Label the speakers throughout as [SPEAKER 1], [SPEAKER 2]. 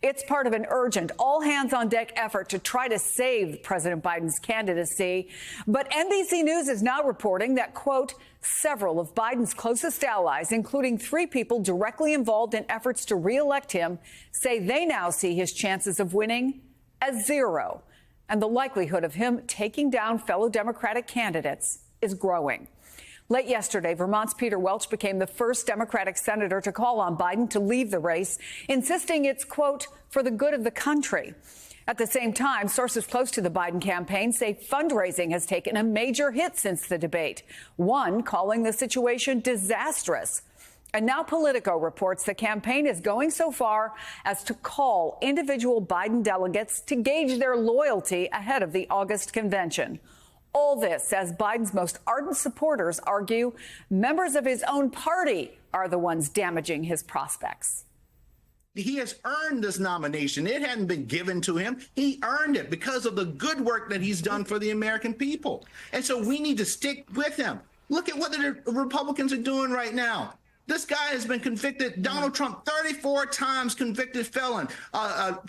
[SPEAKER 1] It's part of an urgent, all-hands-on-deck effort to try to save President Biden's candidacy. But NBC News is now reporting that, quote, several of Biden's closest allies, including 3 people directly involved in efforts to re-elect him, say they now see his chances of winning as 0. And the likelihood of him taking down fellow Democratic candidates is growing. Late yesterday, Vermont's Peter Welch became the first Democratic senator to call on Biden to leave the race, insisting it's, quote, for the good of the country. At the same time, sources close to the Biden campaign say fundraising has taken a major hit since the debate, one calling the situation disastrous. And now Politico reports the campaign is going so far as to call individual Biden delegates to gauge their loyalty ahead of the August convention. All this as Biden's most ardent supporters argue members of his own party are the ones damaging his prospects.
[SPEAKER 2] He has earned this nomination. It hadn't been given to him. He earned it because of the good work that he's done for the American people. And so we need to stick with him. Look at what the Republicans are doing right now. This guy has been convicted, Donald Trump, 34 times convicted felon,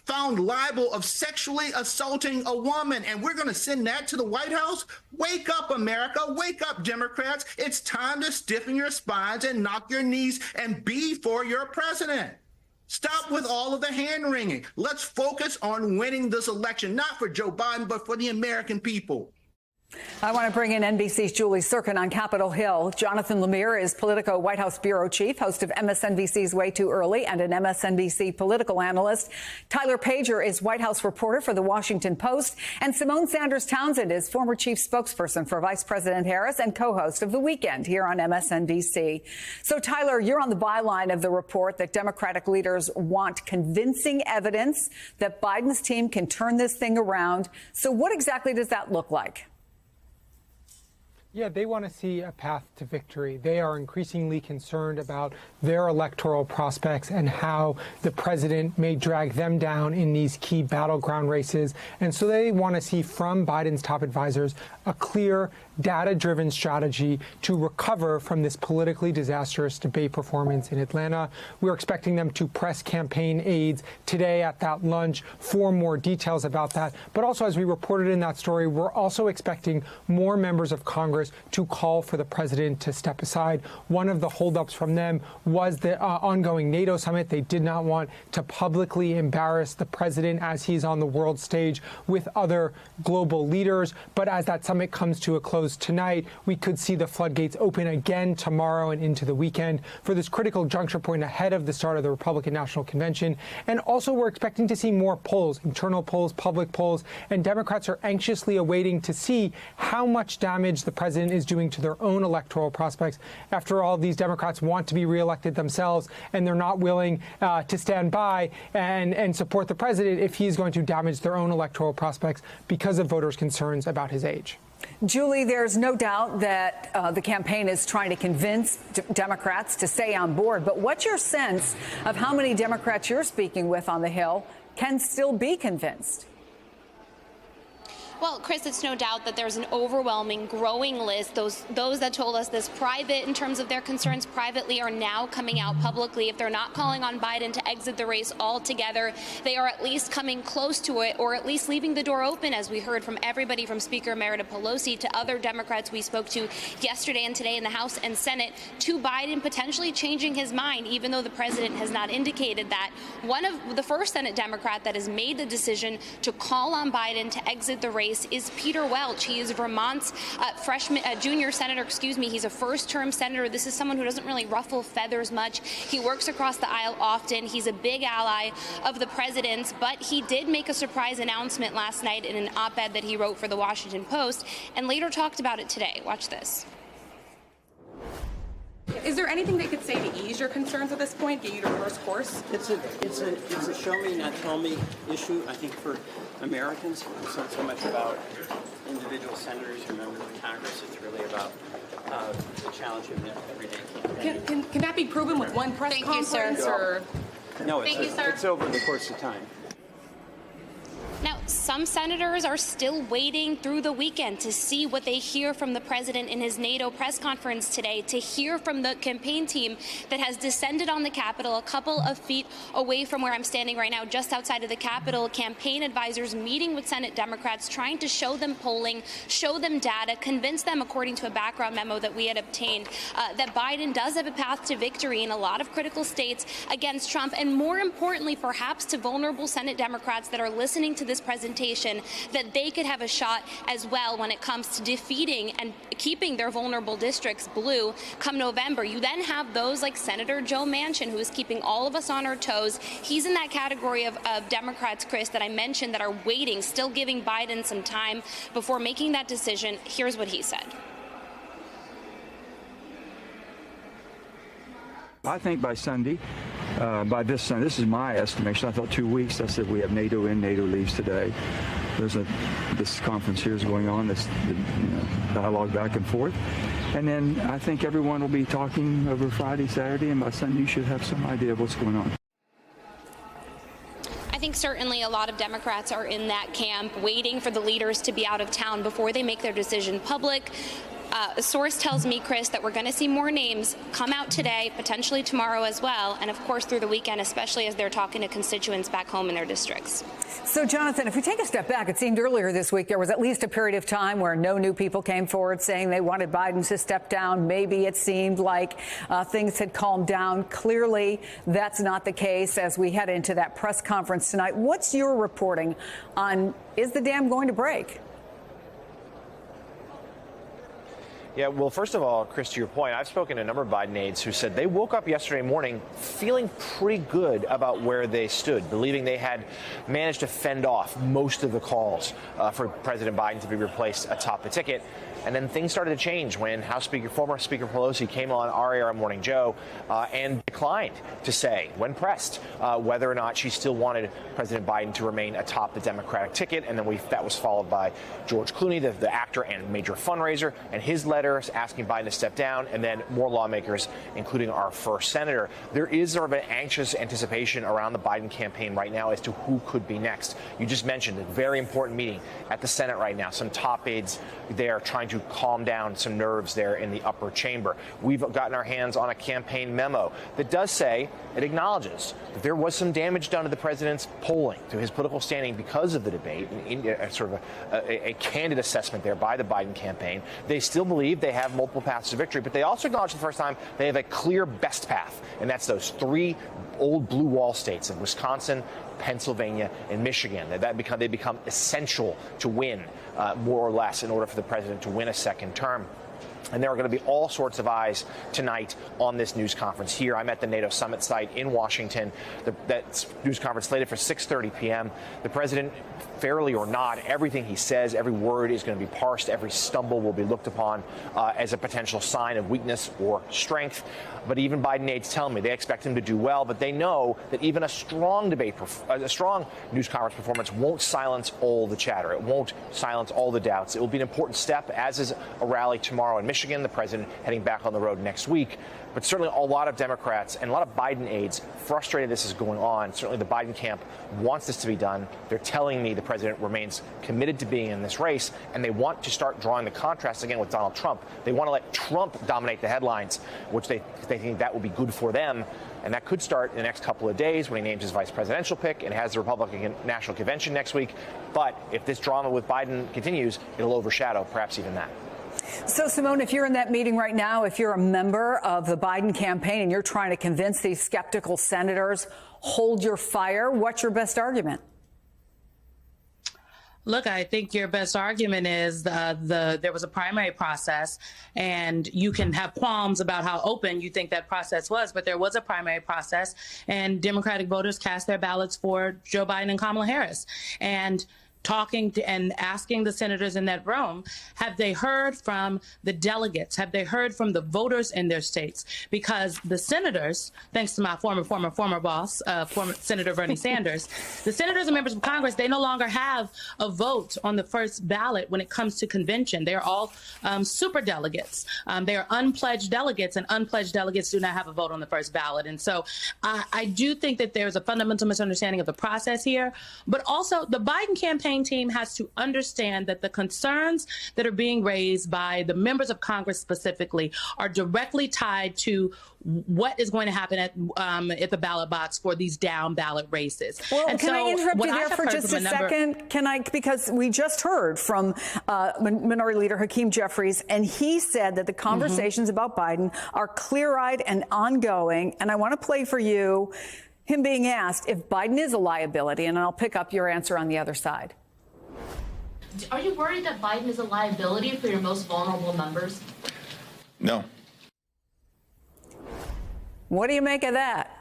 [SPEAKER 2] found liable of sexually assaulting a woman. And we're going to send that to the White House? Wake up, America. Wake up, Democrats. It's time to stiffen your spines and knock your knees and be for your president. Stop with all of the hand-wringing. Let's focus on winning this election, not for Joe Biden, but for the American people.
[SPEAKER 1] I want to bring in NBC's Julie Sirkin on Capitol Hill. Jonathan Lemire is Politico White House bureau chief, host of MSNBC's Way Too Early, and an MSNBC political analyst. Tyler Pager is White House reporter for The Washington Post. And Simone Sanders Townsend is former chief spokesperson for Vice President Harris and co-host of The Weekend here on MSNBC. So, Tyler, you're on the byline of the report that Democratic leaders want convincing evidence that Biden's team can turn this thing around. So what exactly does that look like?
[SPEAKER 3] Yeah, they want to see a path to victory. They are increasingly concerned about their electoral prospects and how the president may drag them down in these key battleground races. And so they want to see from Biden's top advisors a clear, data-driven strategy to recover from this politically disastrous debate performance in Atlanta. We're expecting them to press campaign aides today at that lunch for more details about that. But also, as we reported in that story, we're also expecting more members of Congress to call for the president to step aside. One of the holdups from them was the ongoing NATO summit. They did not want to publicly embarrass the president as he's on the world stage with other global leaders. But as that summit comes to a close tonight, we could see the floodgates open again tomorrow and into the weekend for this critical juncture point ahead of the start of the Republican National Convention. And also, we're expecting to see more polls, internal polls, public polls, and Democrats are anxiously awaiting to see how much damage the president is doing to their own electoral prospects. After all, these Democrats want to be reelected themselves, and they're not willing to stand by and support the president if he's going to damage their own electoral prospects because of voters' concerns about his age.
[SPEAKER 1] Julie, there's no doubt that the campaign is trying to convince Democrats to stay on board. But what's your sense of how many Democrats you're speaking with on the Hill can still be convinced?
[SPEAKER 4] Well, Chris, it's no doubt that there's an overwhelming, growing list. Those that told us this private in terms of their concerns privately are now coming out publicly. If they're not calling on Biden to exit the race altogether, they are at least coming close to it, or at least leaving the door open, as we heard from everybody from Speaker Emerita Pelosi to other Democrats we spoke to yesterday and today in the House and Senate, to Biden potentially changing his mind, even though the president has not indicated that. One of the first Senate Democrat that has made the decision to call on Biden to exit the race is Peter Welch. He is Vermont's junior senator, He's a first-term senator. This is someone who doesn't really ruffle feathers much. He works across the aisle often. He's a big ally of the president's, but he did make a surprise announcement last night in an op-ed that he wrote for The Washington Post and later talked about it today. Watch this.
[SPEAKER 5] Is there anything they could say to ease your concerns at this point, get you to reverse course?
[SPEAKER 6] It's a show me, not tell me issue, I think, for Americans. It's not so much about individual senators or members of Congress. It's really about the challenge of everyday campaign.
[SPEAKER 5] Can that be proven with one press conference?
[SPEAKER 6] No, it's over the course of time.
[SPEAKER 4] Now, Some senators are still waiting through the weekend to see what they hear from the president in his NATO press conference today, to hear from the campaign team that has descended on the Capitol a couple of feet away from where I'm standing right now, just outside of the Capitol. Campaign advisors meeting with Senate Democrats, trying to show them polling, show them data, convince them, according to a background memo that we had obtained, that Biden does have a path to victory in a lot of critical states against Trump, and more importantly, perhaps to vulnerable Senate Democrats that are listening to this presentation, that they could have a shot as well when it comes to defeating and keeping their vulnerable districts blue come November. You then have those like Senator Joe Manchin, who is keeping all of us on our toes. He's in that category of Democrats, Chris, that I mentioned that are waiting, still giving Biden some time before making that decision. Here's what he said.
[SPEAKER 7] I think by Sunday, by this Sunday, this is my estimation. I thought 2 weeks. I said we have NATO in, NATO leaves today. This conference here is going on, this dialogue back and forth. And then I think everyone will be talking over Friday, Saturday, and by Sunday you should have some idea of what's going on.
[SPEAKER 4] I think certainly a lot of Democrats are in that camp, waiting for the leaders to be out of town before they make their decision public. A source tells me, Chris, that we're going to see more names come out today, potentially tomorrow as well, and of course through the weekend, especially as they're talking to constituents back home in their districts.
[SPEAKER 1] So, Jonathan, if we take a step back, it seemed earlier this week there was at least a period of time where no new people came forward saying they wanted Biden to step down. Maybe it seemed like things had calmed down. Clearly, that's not the case as we head into that press conference tonight. What's your reporting on, is the dam going to break?
[SPEAKER 8] Yeah, well, first of all, Chris, to your point, I've spoken to a number of Biden aides who said they woke up yesterday morning feeling pretty good about where they stood, believing they had managed to fend off most of the calls for President Biden to be replaced atop the ticket. And then things started to change when former Speaker Pelosi came on our Morning Joe and declined to say, when pressed, whether or not she still wanted President Biden to remain atop the Democratic ticket. And then that was followed by George Clooney, the actor and major fundraiser, and his letters asking Biden to step down, and then more lawmakers, including our first senator. There is sort of an anxious anticipation around the Biden campaign right now as to who could be next. You just mentioned a very important meeting at the Senate right now. Some top aides there trying to calm down some nerves there in the upper chamber. We've gotten our hands on a campaign memo that does say, it acknowledges that there was some damage done to the president's polling, to his political standing because of the debate, and sort of a candid assessment there by the Biden campaign. They still believe they have multiple paths to victory, but they also acknowledge for the first time they have a clear best path, and that's those three old blue wall states of Wisconsin, Pennsylvania, and Michigan. They become essential to win, more or less, in order for the president to win a second term. And there are going to be all sorts of eyes tonight on this news conference here. I'm at the NATO summit site in Washington. That news conference slated for 6:30 p.m. The president, fairly or not, everything he says, every word is going to be parsed. Every stumble will be looked upon as a potential sign of weakness or strength. But even Biden aides tell me they expect him to do well, but they know that even a strong news conference performance won't silence all the chatter. It won't silence all the doubts. It will be an important step, as is a rally tomorrow in Michigan, the president heading back on the road next week. But certainly a lot of Democrats and a lot of Biden aides frustrated this is going on. Certainly the Biden camp wants this to be done. They're telling me the president remains committed to being in this race, and they want to start drawing the contrast again with Donald Trump. They want to let Trump dominate the headlines, which they think that will be good for them. And that could start in the next couple of days when he names his vice presidential pick and has the Republican National Convention next week. But if this drama with Biden continues, it'll overshadow perhaps even that.
[SPEAKER 1] So, Simone, if you're in that meeting right now, if you're a member of the Biden campaign and you're trying to convince these skeptical senators, hold your fire, what's your best argument?
[SPEAKER 9] Look, I think your best argument is there was a primary process, and you can have qualms about how open you think that process was, but there was a primary process, and Democratic voters cast their ballots for Joe Biden and Kamala Harris. And talking to and asking the senators in that room, have they heard from the delegates? Have they heard from the voters in their states? Because the senators, thanks to my former boss, former Senator Bernie Sanders, the senators and members of Congress, they no longer have a vote on the first ballot when it comes to convention. They're all super delegates. They are unpledged delegates, and unpledged delegates do not have a vote on the first ballot. And so I do think that there's a fundamental misunderstanding of the process here, but also the Biden campaign campaign team has to understand that the concerns that are being raised by the members of Congress specifically are directly tied to what is going to happen at the ballot box for these down ballot races.
[SPEAKER 1] Well,
[SPEAKER 9] and
[SPEAKER 1] can I interrupt you there for just a second? Because we just heard from Minority Leader Hakeem Jeffries, and he said that the conversations about Biden are clear-eyed and ongoing. And I want to play for you him being asked if Biden is a liability, and I'll pick up your answer on the other side.
[SPEAKER 10] Are you worried that Biden is a liability for your most vulnerable members?
[SPEAKER 11] No.
[SPEAKER 1] What do you make of that?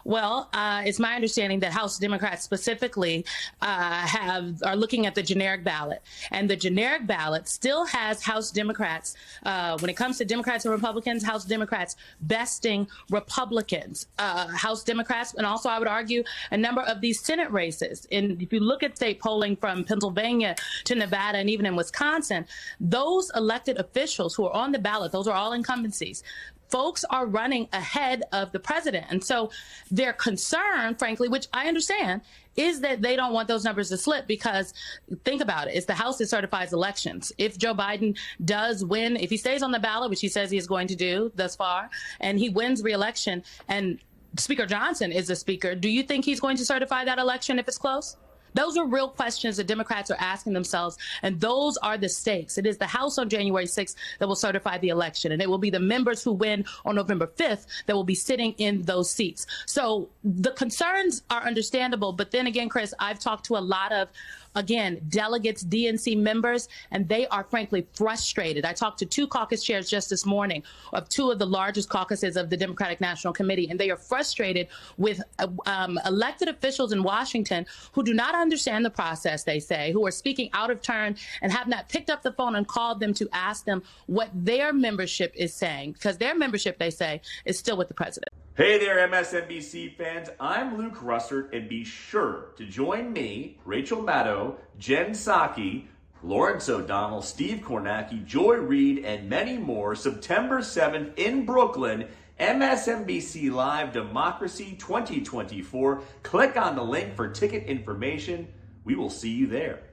[SPEAKER 9] Well, it's my understanding that House Democrats specifically are looking at the generic ballot, and the generic ballot still has House Democrats, when it comes to Democrats and Republicans, House Democrats besting Republicans, House Democrats, and also I would argue a number of these Senate races. And if you look at state polling from Pennsylvania to Nevada and even in Wisconsin, those elected officials who are on the ballot, those are all incumbencies. Folks are running ahead of the president. And so their concern, frankly, which I understand, is that they don't want those numbers to slip because, think about it, it's the House that certifies elections. If Joe Biden does win, if he stays on the ballot, which he says he is going to do thus far, and he wins re-election, and Speaker Johnson is the speaker, do you think he's going to certify that election if it's close? Those are real questions that Democrats are asking themselves, and those are the stakes. It is the House on January 6th that will certify the election, and it will be the members who win on November 5th that will be sitting in those seats. So the concerns are understandable, but then again, Chris, I've talked to a lot of, again, delegates, DNC members, and they are frankly frustrated. I talked to 2 caucus chairs just this morning of 2 of the largest caucuses of the Democratic National Committee, and they are frustrated with elected officials in Washington who do not understand the process, they say, who are speaking out of turn and have not picked up the phone and called them to ask them what their membership is saying, because their membership, they say, is still with the president.
[SPEAKER 12] Hey there, MSNBC fans. I'm Luke Russert, and be sure to join me, Rachel Maddow, Jen Psaki, Lawrence O'Donnell, Steve Kornacki, Joy Reid, and many more September 7th in Brooklyn, MSNBC Live Democracy 2024. Click on the link for ticket information. We will see you there.